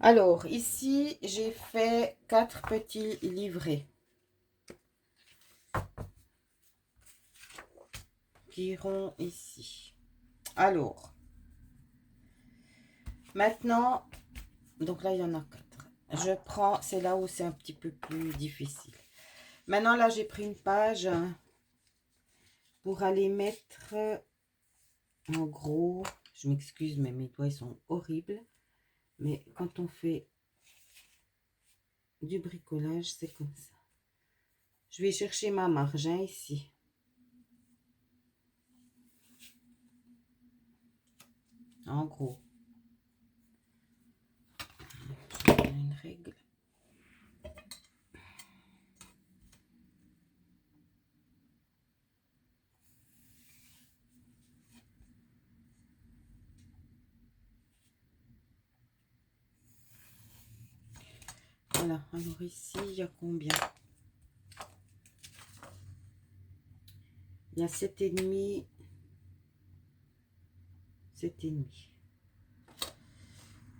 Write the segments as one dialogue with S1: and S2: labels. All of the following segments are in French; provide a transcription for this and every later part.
S1: Alors, ici, j'ai fait 4 petits livrets qui iront ici. Alors, maintenant, donc là, il y en a 4. Je prends, c'est là où c'est un petit peu plus difficile. Maintenant, là, j'ai pris une page pour aller mettre en gros. Je m'excuse, mais mes doigts, ils sont horribles. Mais quand on fait du bricolage, c'est comme ça. Je vais chercher ma marge ici. En gros. Je vais une règle. Voilà, alors ici, il y a combien? Il y a 7,5. 7,5.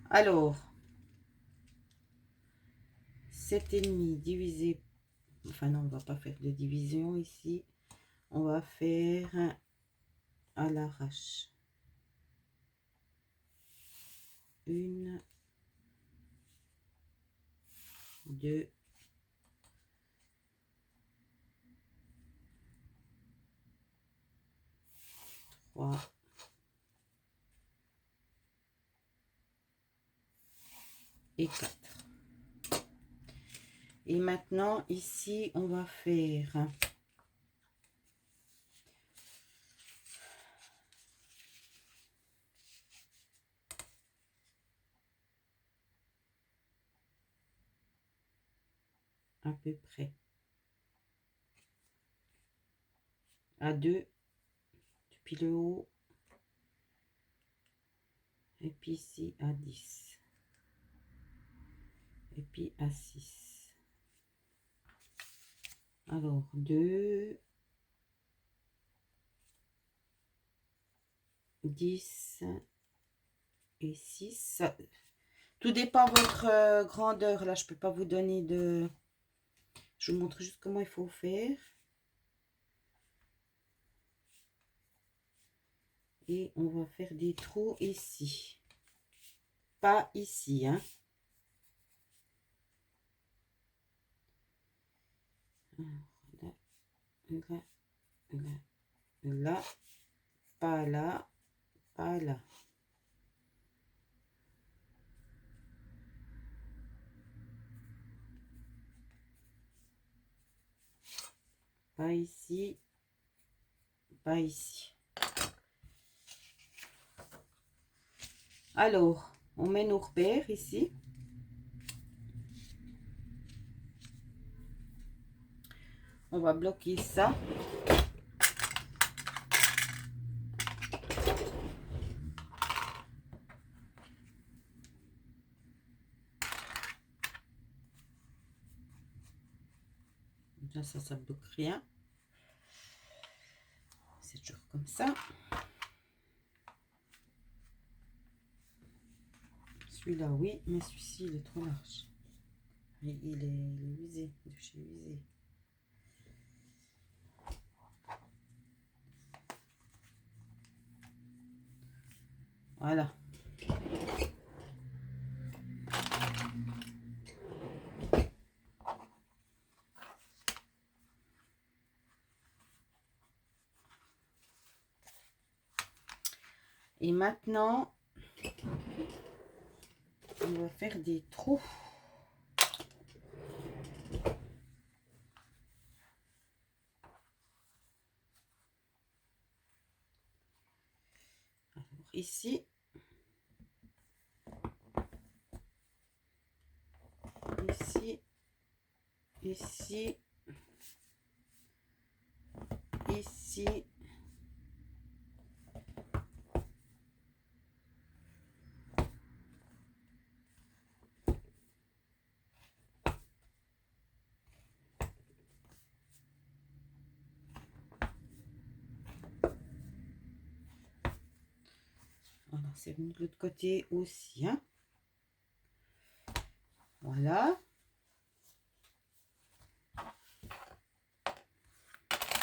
S1: Alors, 7,5 divisé... Enfin non, on va pas faire de division ici. On va faire à l'arrache. 1, 2, 3, et 4. Et maintenant, ici, on va faire à peu près à 2 depuis le haut. Et puis ici à 10. Et puis à 6. Alors, 2, 10 et 6. Tout dépend de votre grandeur. Là, je peux pas vous donner de... Je vous montre juste comment il faut faire. Et on va faire des trous ici. Pas ici, hein. Alors, là, là, là, là. Pas là, pas là. Pas ici, pas ici. Alors, on met nos repères ici. On va bloquer ça. Ça bloque rien. C'est toujours comme ça. Celui-là, oui, mais celui-ci, il est trop large. Il est usé, de chez usé. Voilà. Et maintenant, on va faire des trous. Alors, ici, ici, ici, ici. Voilà, c'est venu de l'autre côté aussi, hein. Voilà.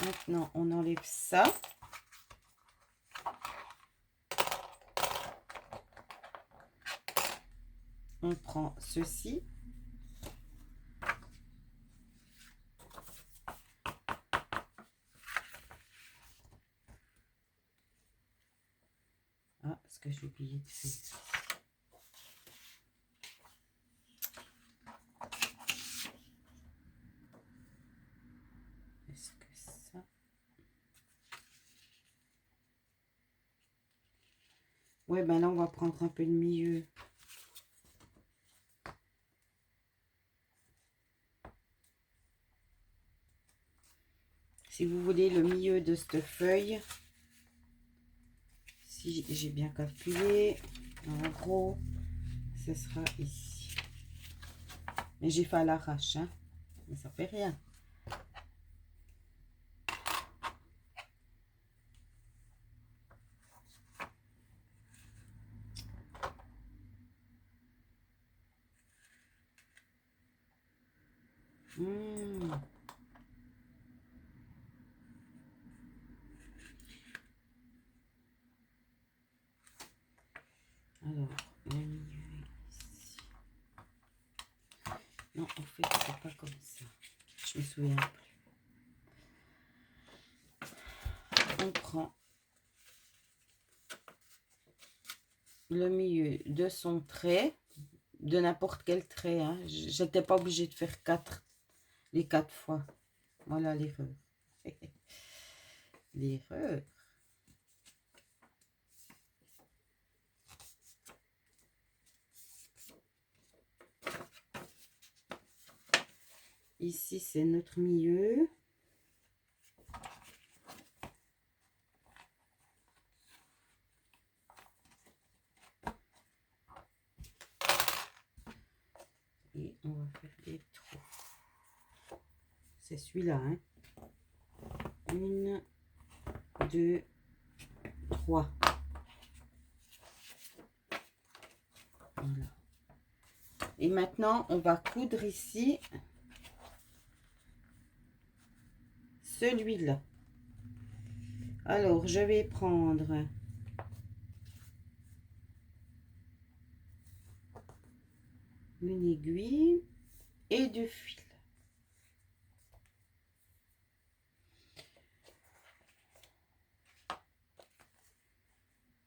S1: Maintenant, on enlève ça. On prend ceci. Ah, parce que j'ai oublié de faire. Est-ce que ça... Ouais, ben là, on va prendre un peu de milieu. Si vous voulez le milieu de cette feuille, si j'ai bien calculé, en gros, ce sera ici. Mais j'ai fait à l'arrache, hein, mais ça fait rien. Alors, le milieu ici. Non, en fait, c'est pas comme ça. Je me souviens plus. On prend le milieu de son trait, de n'importe quel trait. Hein. J'étais pas obligée de faire les 4 fois. Voilà l'erreur. L'erreur. Ici, c'est notre milieu. Et on va faire des trous. C'est celui-là. Hein. 1, 2, 3. Voilà. Et maintenant, on va coudre ici celui-là. Alors, je vais prendre une aiguille et du fil.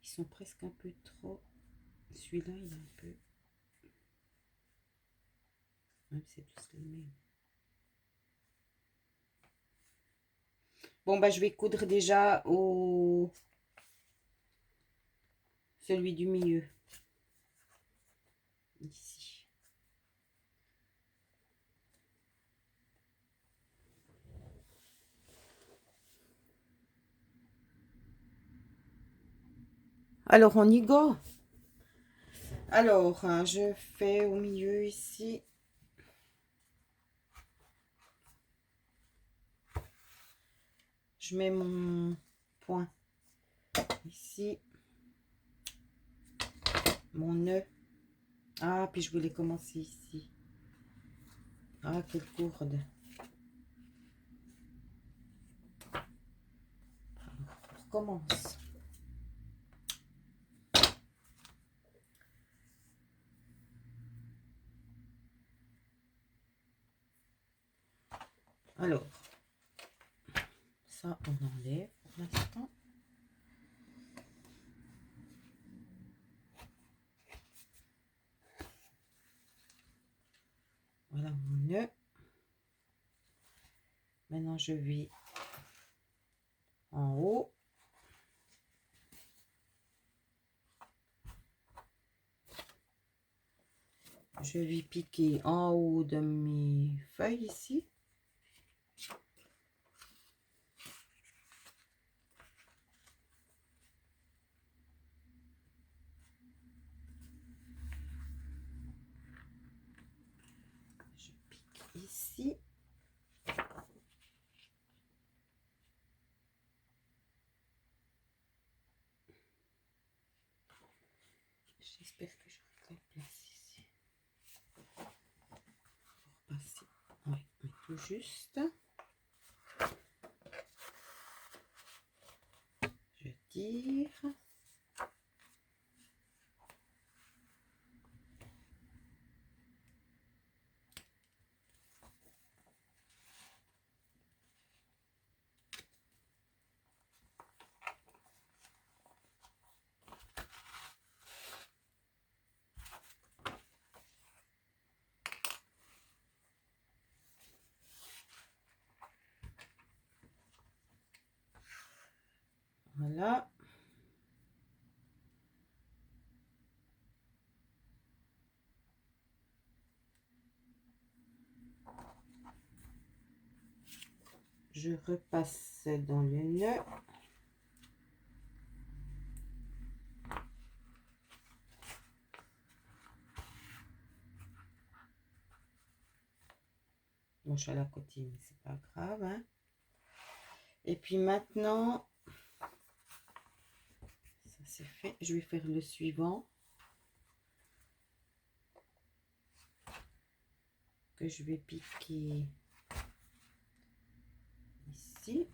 S1: Ils sont presque un peu trop. Celui-là, il est un peu... Même c'est tous les mêmes. Bon, bah, je vais coudre déjà au... celui du milieu. Ici. Alors, on y go. Alors, hein, je fais au milieu ici. Je mets mon point ici. Mon nœud. Ah, puis je voulais commencer ici. Ah, quelle courde. On recommence. Alors, ça, on enlève pour l'instant. Voilà mon nœud. Maintenant, je vais en haut. Je vais piquer en haut de mes feuilles ici. Je pique ici. J'espère que je la place ici. tout juste. Je tire. Voilà. Je repasse dans le nœud. Bon, je suis à la côté, mais c'est pas grave, hein. Et puis maintenant, ça c'est fait. Je vais faire le suivant. Que je vais piquer ici.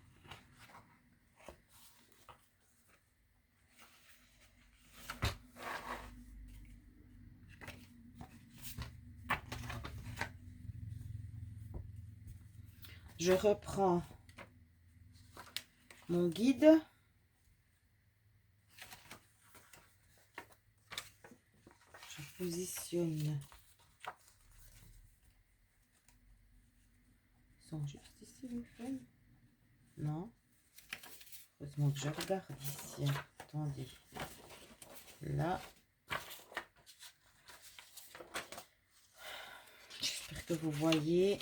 S1: Je reprends mon guide. Je positionne. Ils sont juste ici les feuilles? Non. Heureusement que je regarde ici. Attendez. Là. J'espère que vous voyez.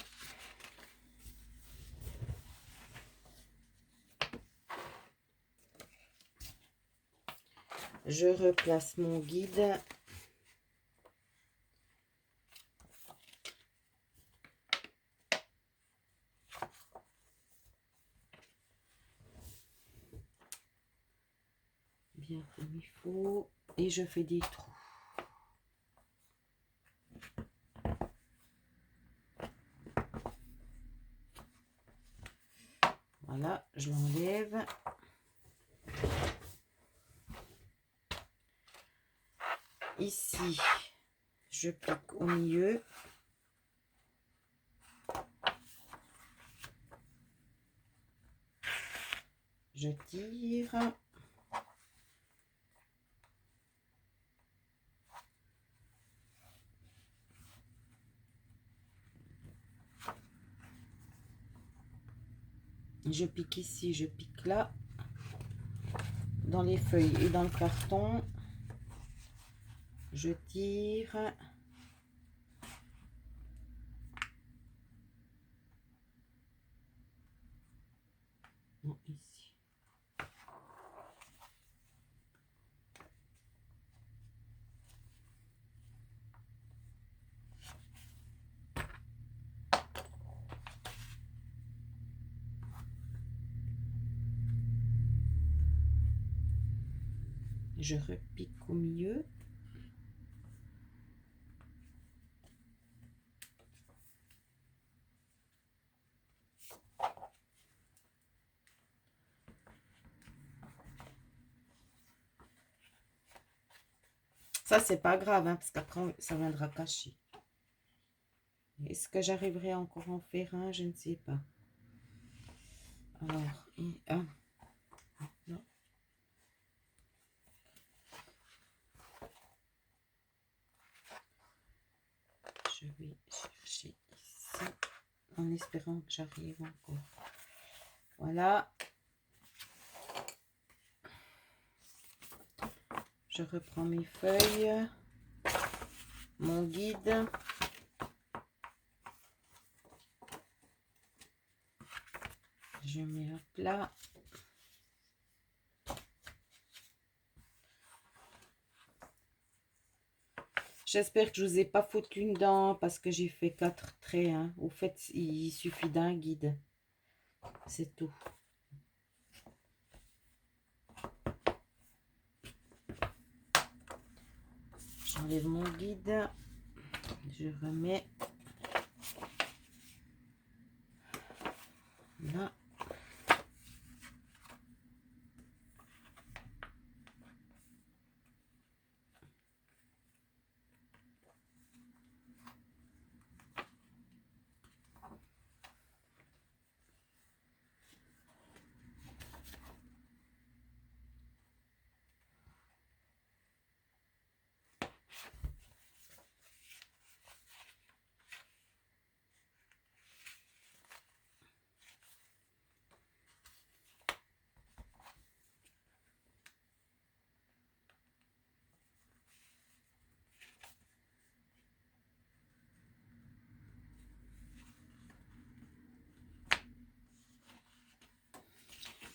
S1: Je replace mon guide. Bien comme il faut. Et je fais des trous. Voilà, je l'enlève. Ici, je pique au milieu. Je tire. Je pique ici, je pique là. Dans les feuilles et dans le carton. Je tire. Non, ici. Je repique au milieu. Ça, c'est pas grave, hein, parce qu'après, ça viendra cacher. Est-ce que j'arriverai encore à en faire un? Je ne sais pas. Alors, et un. Non. Je vais chercher ici, en espérant que j'arrive encore. Voilà. Je reprends mes feuilles, mon guide. Je mets à plat. J'espère que je vous ai pas foutu une dent parce que j'ai fait 4 traits. Hein. Au fait, il suffit d'un guide. C'est tout. J'enlève mon guide. Je remets. Là.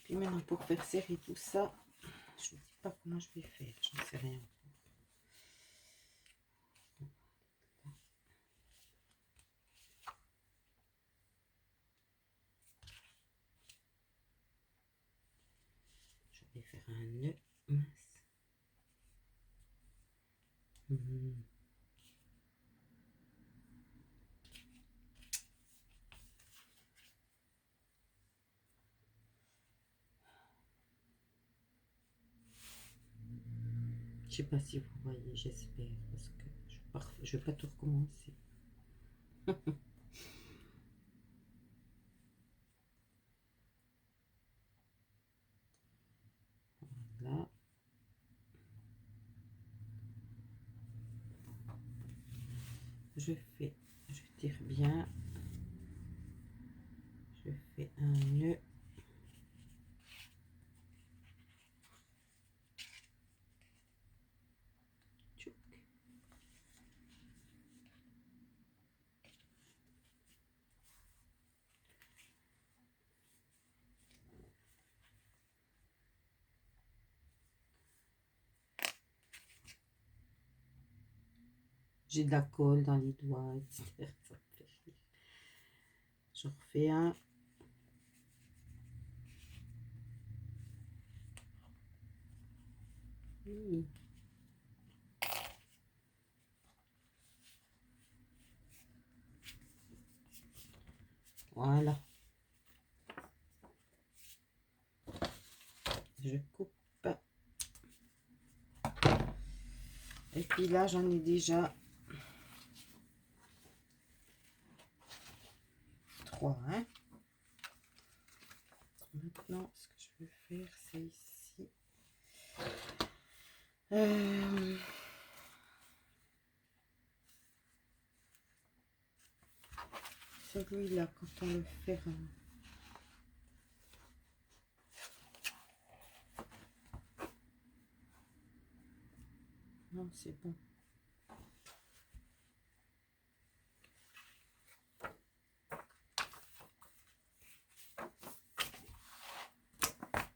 S1: Puis maintenant, pour faire serrer tout ça, je ne dis pas comment je vais faire, j'en sais rien. Je vais faire un nœud. Mince. Je sais pas si vous voyez, j'espère, parce que je vais pas tout recommencer. Voilà. Je tire bien. Je fais un nœud. Tchouc. J'ai de la colle dans les doigts, etc. Ça me fait rire. Je refais un. Oui. Voilà. Je coupe. Et puis là, j'en ai déjà 3. Hein. Maintenant, ce que je vais faire, c'est ici. Celui-là, quand on le ferme. Non, c'est bon.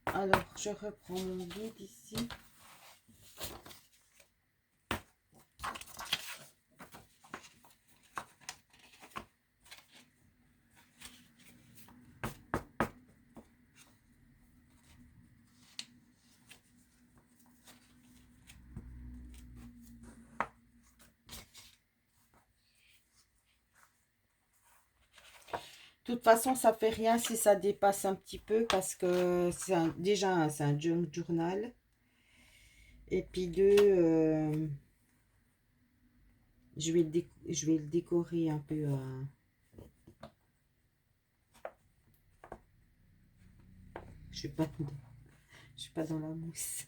S1: Alors, je reprends mon guide ici. De toute façon, ça fait rien si ça dépasse un petit peu parce que c'est déjà c'est un junk journal. Et puis je vais le décorer un peu. Je suis pas dans la mousse.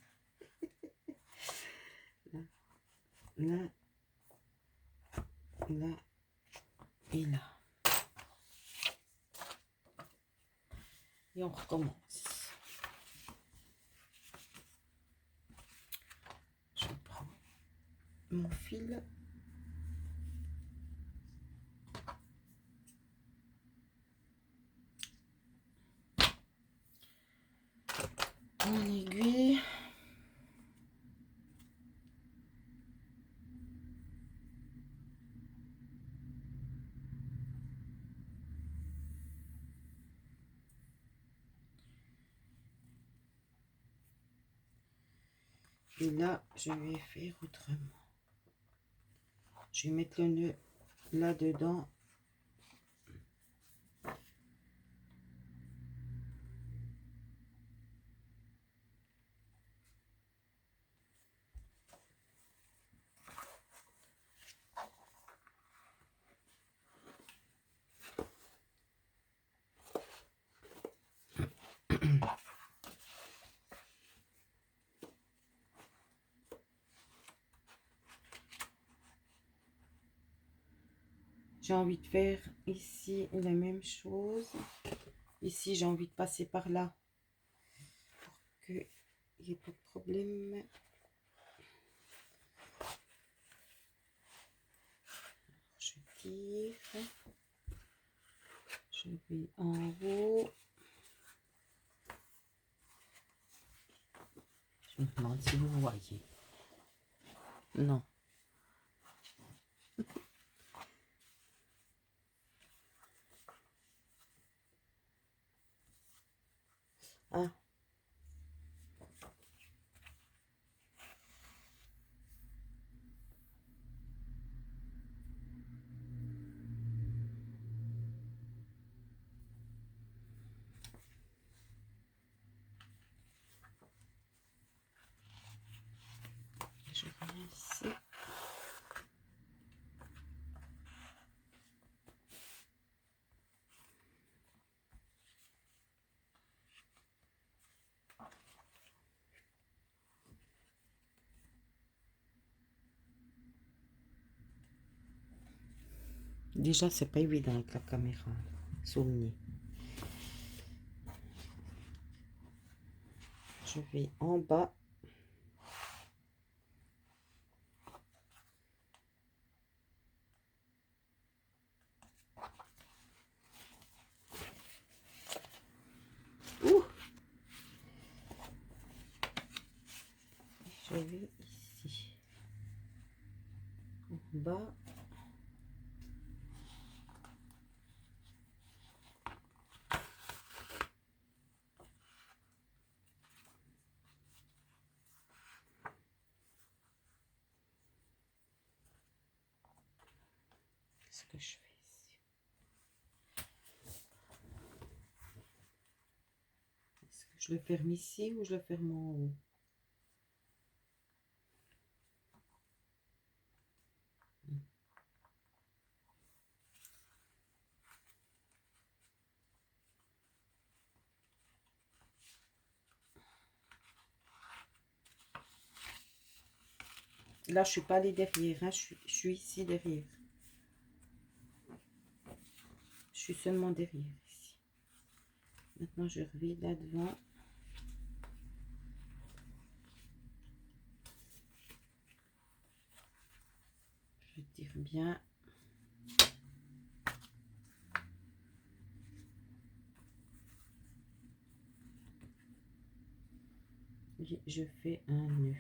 S1: Là, là, là et là. Et on recommence. Je prends mon fil. Mon aiguille. Et là, je vais faire autrement. Je vais mettre le nœud là-dedans. J'ai envie de faire ici la même chose. Ici, j'ai envie de passer par là pour qu'il n'y ait pas de problème. Je tire. Je vais en haut. Je me demande si vous voyez. Non. Ah. Je viens ici. Déjà, c'est pas évident avec la caméra sous le nez. Je vais en bas. Ouh! Je vais ici. En bas. Qu'est-ce que je fais ici? Est-ce que je le ferme ici ou je le ferme en haut? Là, je suis pas allée derrière, hein. Je suis ici derrière. Je suis seulement derrière ici. Maintenant, je reviens là devant. Je tire bien. Et je fais un nœud.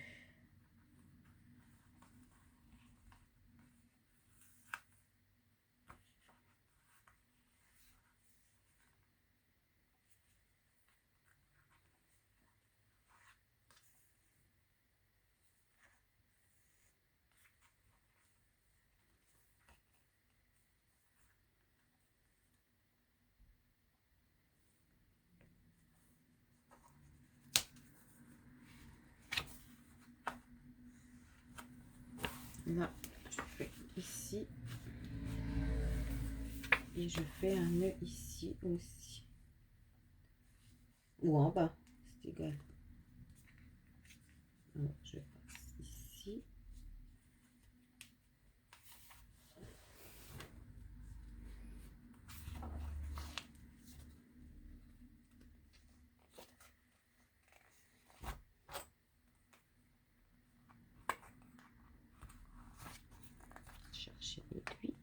S1: Là, je fais ici. Et je fais un nœud ici aussi. Ou en bas, c'est égal. Alors, je passe ici. Chercher l'aiguille.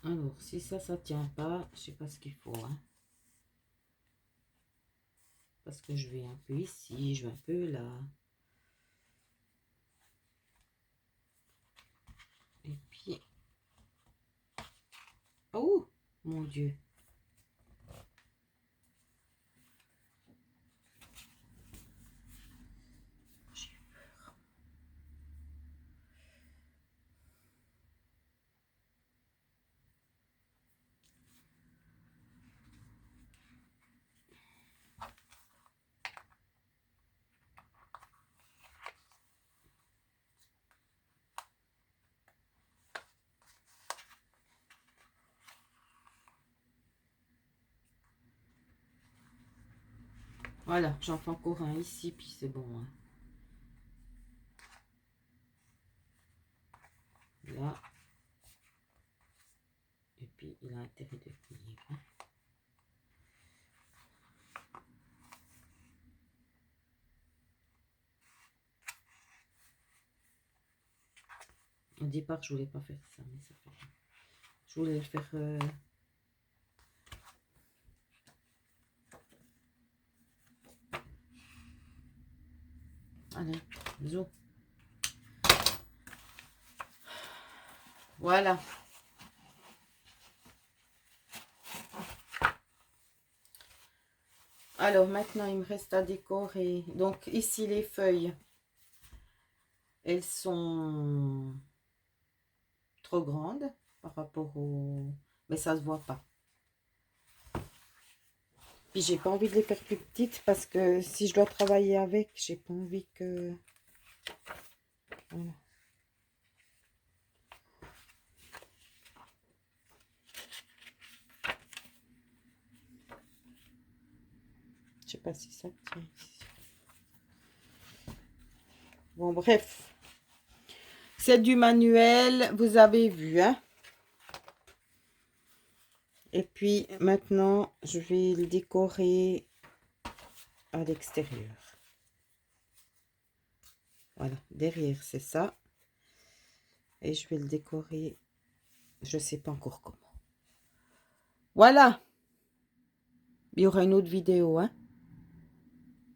S1: Alors, si ça tient pas, je sais pas ce qu'il faut, hein. Parce que je vais un peu ici, je vais un peu là. Et puis... Oh, mon Dieu. J'ai peur. Voilà, j'en fais encore un ici, puis c'est bon. Hein. Là. Et puis, il a intérêt de tenir. Hein. Au départ, je voulais pas faire ça, mais ça fait rien. Je voulais le faire... Allez, bisous. Voilà. Alors, maintenant, il me reste à décorer. Donc, ici, les feuilles, elles sont trop grandes par rapport au... Mais ça se voit pas. Puis, j'ai pas envie de les faire plus petites parce que si je dois travailler avec, j'ai pas envie que... Voilà. Je sais pas si ça tient ici. Bon, bref. C'est du manuel, vous avez vu, hein. Et puis, maintenant, je vais le décorer à l'extérieur. Voilà, derrière, c'est ça. Et je vais le décorer, je sais pas encore comment. Voilà. Il y aura une autre vidéo, hein.